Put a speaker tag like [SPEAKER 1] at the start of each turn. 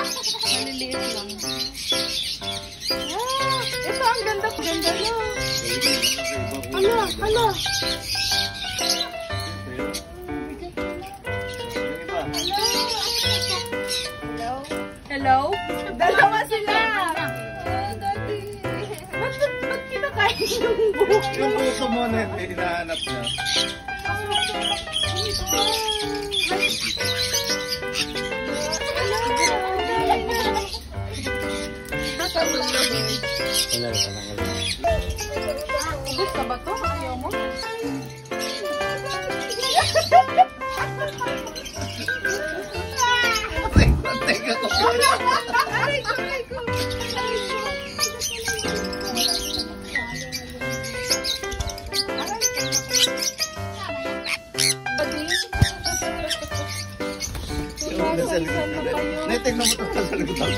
[SPEAKER 1] Maliliit lang. Ito ang ganda-ganda niya. Hala. Hello? Dalawa sila. Ba't kinakain yung buhok?
[SPEAKER 2] Yung puso mo na hinahanap niya.
[SPEAKER 1] Gusto ba to? Ayaw mo?
[SPEAKER 2] Teka ko.
[SPEAKER 1] Aray ko.
[SPEAKER 2] Tingnan mo ito sa likod ako.